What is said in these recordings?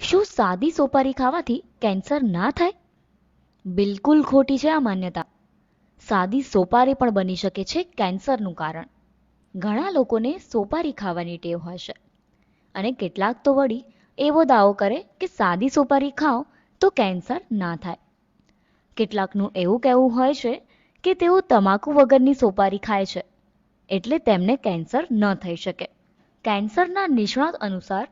શું સાદી સોપારી ખાવાથી કેન્સર ના થાય? બિલકુલ ખોટી છે આ માન્યતા. સાદી સોપારી પણ બની શકે છે કેન્સરનું કારણ. ઘણા લોકોને સોપારી ખાવાની ટેવ હોય છે અને કેટલાક તો વળી એવો દાવો કરે કે સાદી સોપારી ખાઓ તો કેન્સર ના થાય. કેટલાકનું એવું કહેવું હોય છે કે તેઓ તમાકુ વગરની સોપારી ખાય છે એટલે તેમને કેન્સર ન થઈ શકે. કેન્સરના નિષ્ણાત અનુસાર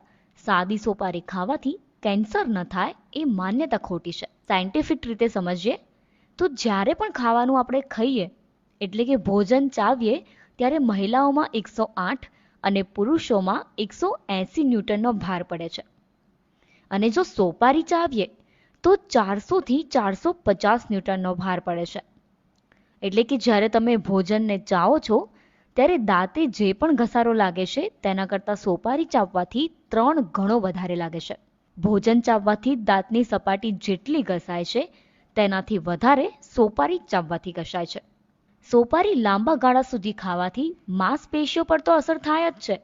સાદી સોપારી ખાવાથી કેન્સર ન થાય એ માન્યતા ખોટી છે. સાયન્ટિફિક રીતે સમજીએ તો જ્યારે પણ ખાવાનું આપણે ખાઈએ એટલે કે ભોજન ચાવીએ ત્યારે મહિલાઓમાં 108 અને પુરુષોમાં 180 ન્યૂટનનો ભાર પડે છે અને જો સોપારી ચાવીએ તો 400 થી 450 ન્યૂટનનો ભાર પડે છે. એટલે કે જ્યારે તમે ભોજનને ચાવો છો ત્યારે દાંતે જે પણ ઘસારો લાગે છે તેના કરતાં સોપારી ચાવવાથી 3 ગણો વધારે લાગે છે. ભોજન ચાવવાથી દાંતની સપાટી જેટલી ઘસાય છે તેનાથી વધારે સોપારી ચાવવાથી ઘસાય છે. સોપારી લાંબા ગાળા સુધી ખાવાથી માંસપેશીઓ પર તો અસર થાય જ છે,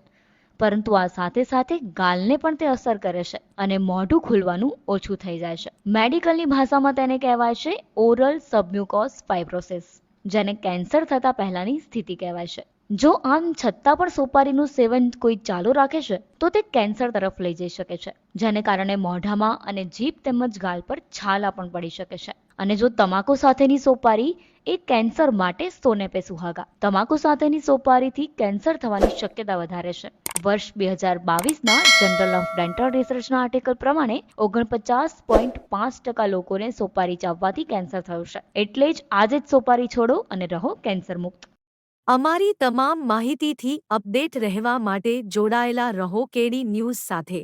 પરંતુ આ સાથે સાથે ગાલને પણ તે અસર કરે છે અને મોઢું ખુલવાનું ઓછું થઈ જાય છે. મેડિકલની ભાષામાં તેને કહેવાય છે ઓરલ સબમ્યુકોસ ફાઇબ્રોસિસ, જેને કેન્સર થતા પહેલાની સ્થિતિ કહેવાય છે. જો આમ છતાં પણ સોપારીનું સેવન કોઈ ચાલુ રાખે છે તો તે કેન્સર તરફ લઈ જઈ શકે છે, જેને કારણે મોઢામાં અને જીભ તેમજ ગાલ પર છાલા પણ પડી શકે છે. અને જો તમાકુ સાથેની સોપારી એ કેન્સર માટે સોને પે સુહાગા. તમાકુ સાથેની સોપારીથી કેન્સર થવાની શક્યતા વધારે છે. વર્ષ 2022ના જનરલ ઓફ ડેન્ટલ રિસર્ચના આર્ટિકલ પ્રમાણે 49.5% લોકોને સોપારી ચાવવાથી કેન્સર થયું છે. એટલે જ આજે જ સોપારી છોડો અને રહો કેન્સર મુક્ત. અમારી તમામ માહિતીથી અપડેટ રહેવા માટે જોડાયેલા રહો કેડી ન્યૂઝ સાથે.